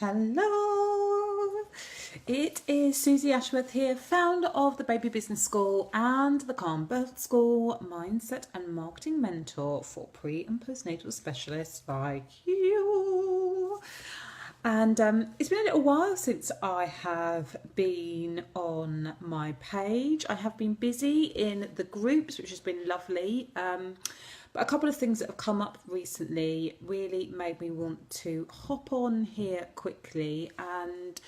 Hello, it is Susie Ashworth here, founder of the Baby Business School and the Calm Birth School, mindset and marketing mentor for pre and postnatal specialists like you. And it's been a little while since I have been on my page. I have been busy in the groups, which has been lovely. But a couple of things that have come up recently really made me want to hop on here quickly and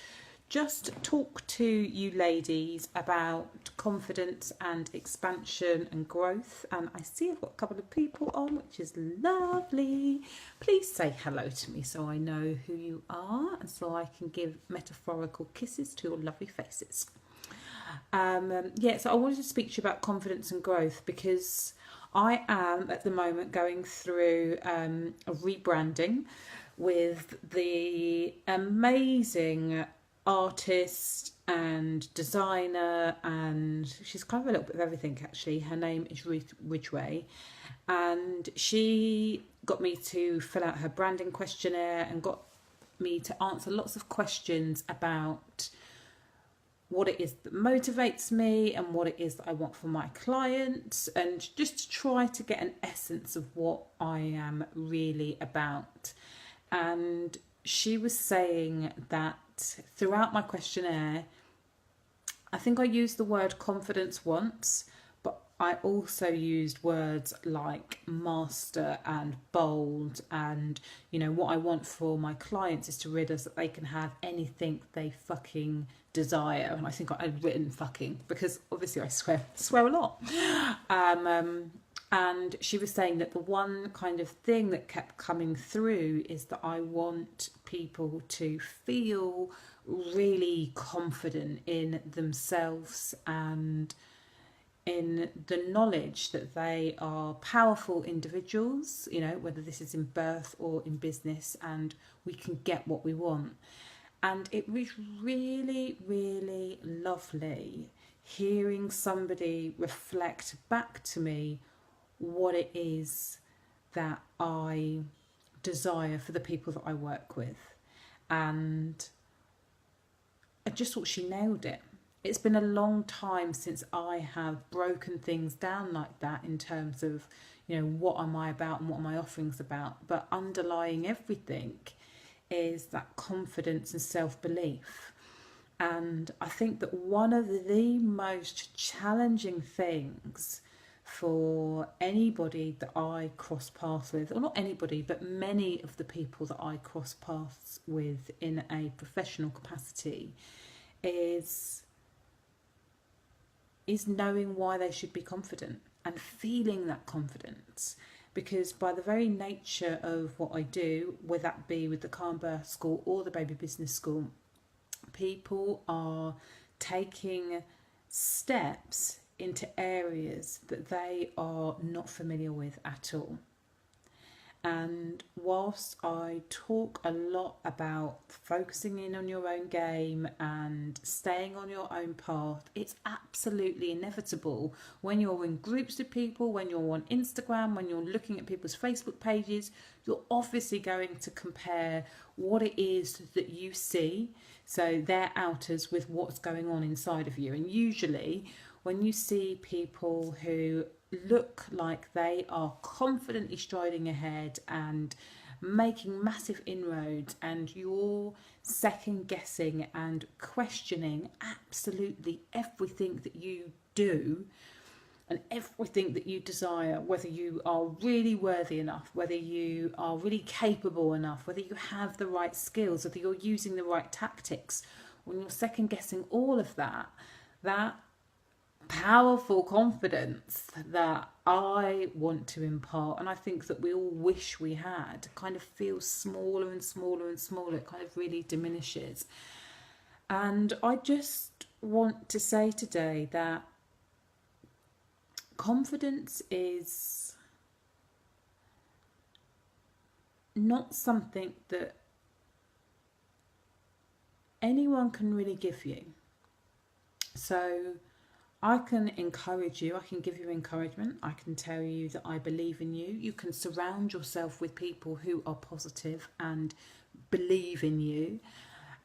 just talk to you ladies about confidence and expansion and growth. And I see I've got a couple of people on, which is lovely. Please say hello to me so I know who you are and so I can give metaphorical kisses to your lovely faces. So I wanted to speak to you about confidence and growth because I am at the moment going through a rebranding with the amazing artist and designer, and she's kind of a little bit of everything actually. Her name is Ruth Ridgway, and she got me to fill out her branding questionnaire and got me to answer lots of questions about what it is that motivates me and what it is that I want for my clients, and just to try to get an essence of what I am really about. And she was saying that throughout my questionnaire, I think I used the word confidence once, but I also used words like master and bold, and what I want for my clients is to realize that they can have anything they fucking desire. And I think I'd written fucking because obviously I swear a lot. And she was saying that the one kind of thing that kept coming through is that I want people to feel really confident in themselves and in the knowledge that they are powerful individuals, whether this is in birth or in business, and we can get what we want. And it was really, really lovely hearing somebody reflect back to me what it is that I desire for the people that I work with. And I just thought she nailed it. It's been a long time since I have broken things down like that in terms of, what am I about and what are my offerings about. But underlying everything is that confidence and self-belief. And I think that one of the most challenging things for anybody that I cross paths with, or not anybody, but many of the people that I cross paths with in a professional capacity, is knowing why they should be confident and feeling that confidence. Because by the very nature of what I do, whether that be with the Calm Birth School or the Baby Business School, people are taking steps into areas that they are not familiar with at all. And whilst I talk a lot about focusing in on your own game and staying on your own path, it's absolutely inevitable when you're in groups with people, when you're on Instagram, when you're looking at people's Facebook pages, you're obviously going to compare what it is that you see, so their outers, with what's going on inside of you. And usually when you see people who look like they are confidently striding ahead and making massive inroads, and you're second guessing and questioning absolutely everything that you do and everything that you desire, whether you are really worthy enough, whether you are really capable enough, whether you have the right skills, whether you're using the right tactics, when you're second guessing all of that, that powerful confidence that I want to impart, and I think that we all wish we had, kind of feels smaller and smaller and smaller. It kind of really diminishes. And I just want to say today that confidence is not something that anyone can really give you. So I can encourage you, I can give you encouragement, I can tell you that I believe in you. You can surround yourself with people who are positive and believe in you.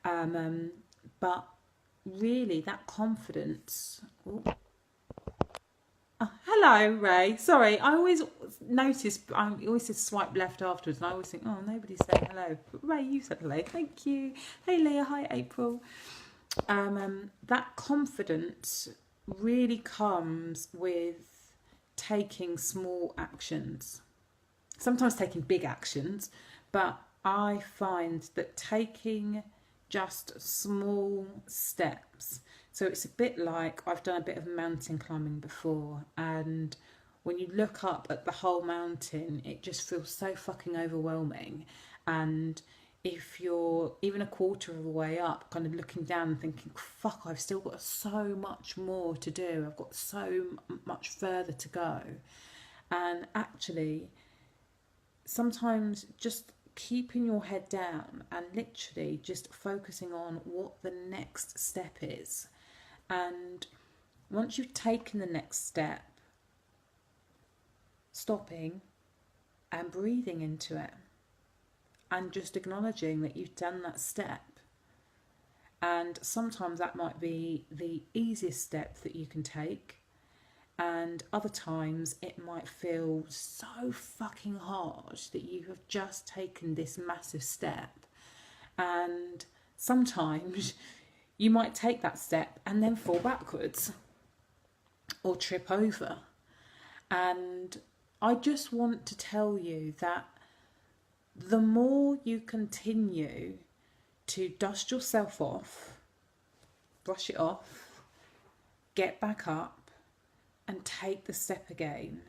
But really, that confidence. Oh, hello, Ray. Sorry, I always notice, I always just swipe left afterwards, and I always think, oh, nobody's saying hello. But Ray, you said hello. Thank you. Hey, Leah. Hi, April. That confidence really comes with taking small actions. Sometimes taking big actions, but I find that taking just small steps. So it's a bit like, I've done a bit of mountain climbing before, and when you look up at the whole mountain, it just feels so fucking overwhelming. And if you're even a quarter of the way up, kind of looking down and thinking, fuck, I've still got so much more to do, I've got so much further to go. And actually, sometimes just keeping your head down and literally just focusing on what the next step is. And once you've taken the next step, stopping and breathing into it and just acknowledging that you've done that step. And sometimes that might be the easiest step that you can take, and other times it might feel so fucking hard that you have just taken this massive step. And sometimes you might take that step and then fall backwards or trip over. And I just want to tell you that the more you continue to dust yourself off, brush it off, get back up, and take the step again,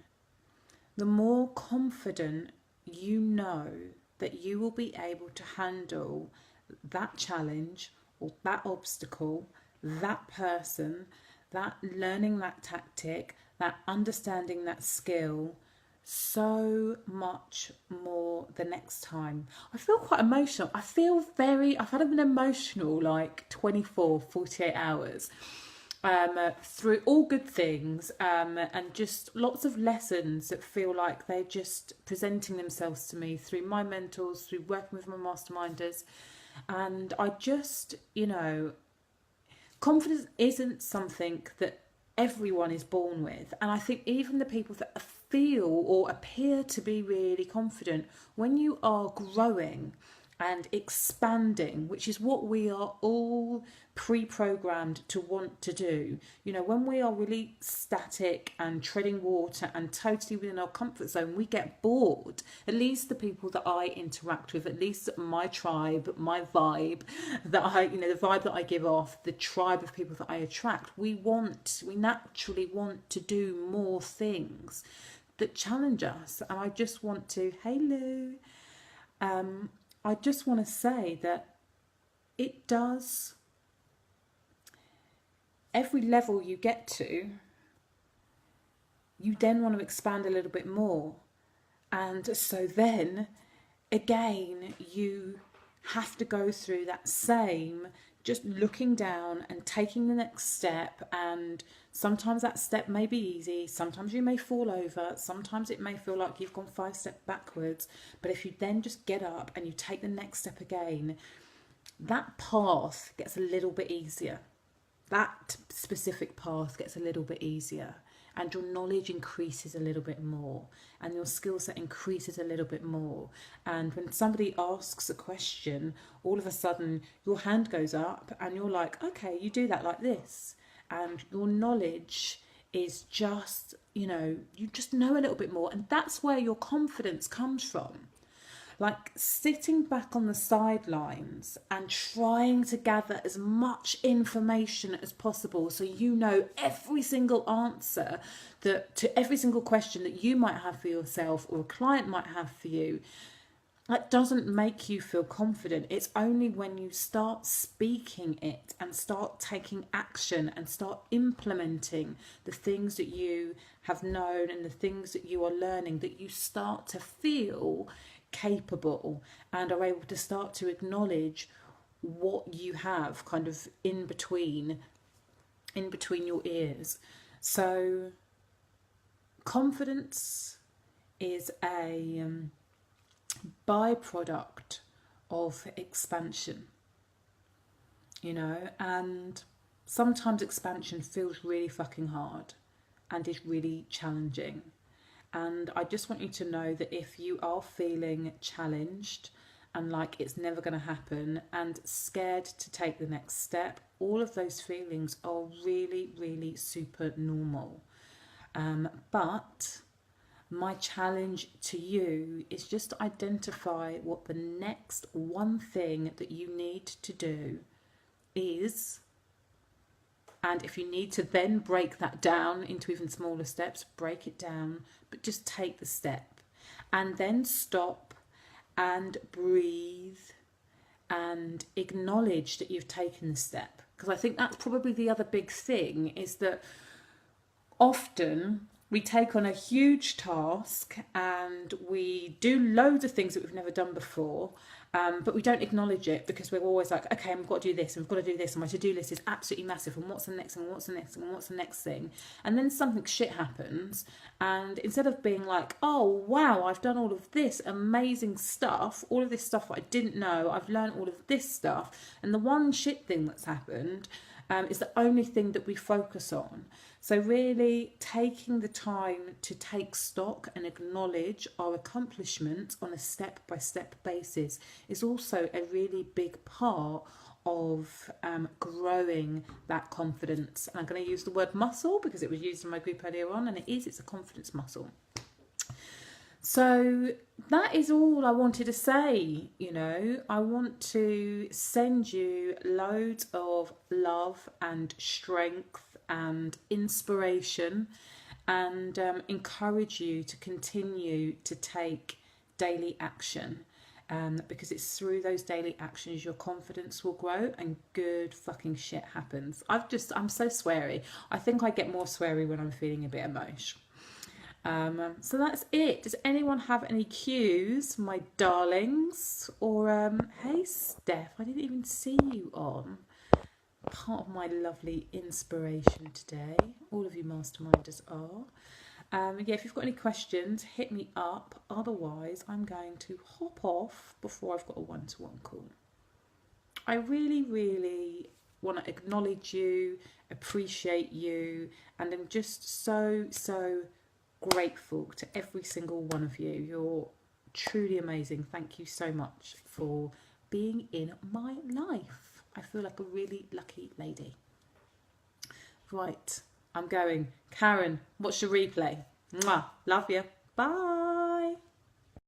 the more confident you know that you will be able to handle that challenge or that obstacle, that person, that learning that tactic, that understanding that skill, so much more the next time. I feel quite emotional. I've had an emotional like 48 hours. Through all good things, and just lots of lessons that feel like they're just presenting themselves to me through my mentors, through working with my masterminders. And I just, confidence isn't something that everyone is born with. And I think even the people that feel or appear to be really confident, when you are growing and expanding, which is what we are all pre-programmed to want to do. When we are really static and treading water and totally within our comfort zone, we get bored. At least the people that I interact with, at least my tribe, my vibe, the vibe that I give off, the tribe of people that I attract, we naturally want to do more things that challenge us. And I just want to, hey Lou, I just want to say that it does, every level you get to, you then want to expand a little bit more. And so then, again, you have to go through that same, just looking down and taking the next step. And sometimes that step may be easy, sometimes you may fall over, sometimes it may feel like you've gone 5 steps backwards. But if you then just get up and you take the next step again, that path gets a little bit easier. That specific path gets a little bit easier, and your knowledge increases a little bit more, and your skill set increases a little bit more. And when somebody asks a question, all of a sudden your hand goes up and you're like, okay, you do that like this. And your knowledge is just, you just know a little bit more. And that's where your confidence comes from. Like sitting back on the sidelines and trying to gather as much information as possible, so you know every single answer to every single question that you might have for yourself or a client might have for you. That doesn't make you feel confident. It's only when you start speaking it and start taking action and start implementing the things that you have known and the things that you are learning that you start to feel capable and are able to start to acknowledge what you have kind of in between your ears. So confidence is a byproduct of expansion, you know, and sometimes expansion feels really fucking hard and is really challenging. And I just want you to know that if you are feeling challenged and like it's never going to happen and scared to take the next step, all of those feelings are really, really super normal. But my challenge to you is just to identify what the next one thing that you need to do is. And if you need to then break that down into even smaller steps, break it down, but just take the step and then stop and breathe and acknowledge that you've taken the step. Because I think that's probably the other big thing, is that often we take on a huge task and we do loads of things that we've never done before, but we don't acknowledge it because we're always like, okay, we've got to do this and we've got to do this and my to-do list is absolutely massive and what's the next and what's the next and what's the next thing. And then something shit happens, and instead of being like, oh wow, I've done all of this amazing stuff, all of this stuff that I didn't know, I've learned all of this stuff, and the one shit thing that's happened is the only thing that we focus on. So really taking the time to take stock and acknowledge our accomplishments on a step-by-step basis is also a really big part of growing that confidence. And I'm going to use the word muscle because it was used in my group earlier on, and it's a confidence muscle. So that is all I wanted to say. You know, I want to send you loads of love and strength and inspiration, and encourage you to continue to take daily action, because it's through those daily actions your confidence will grow and good fucking shit happens. I'm so sweary. I think I get more sweary when I'm feeling a bit emotional. So that's it. Does anyone have any cues, my darlings? Or hey Steph, I didn't even see you on. Part of my lovely inspiration today. All of you masterminders are. Yeah, if you've got any questions, hit me up. Otherwise, I'm going to hop off before I've got a one-to-one call. I really, really want to acknowledge you, appreciate you, and I'm just so grateful to every single one of you. You're truly amazing. Thank you so much for being in my life. I feel like a really lucky lady. Right, I'm going. Karen, watch the replay. Mwah. Love you. Bye.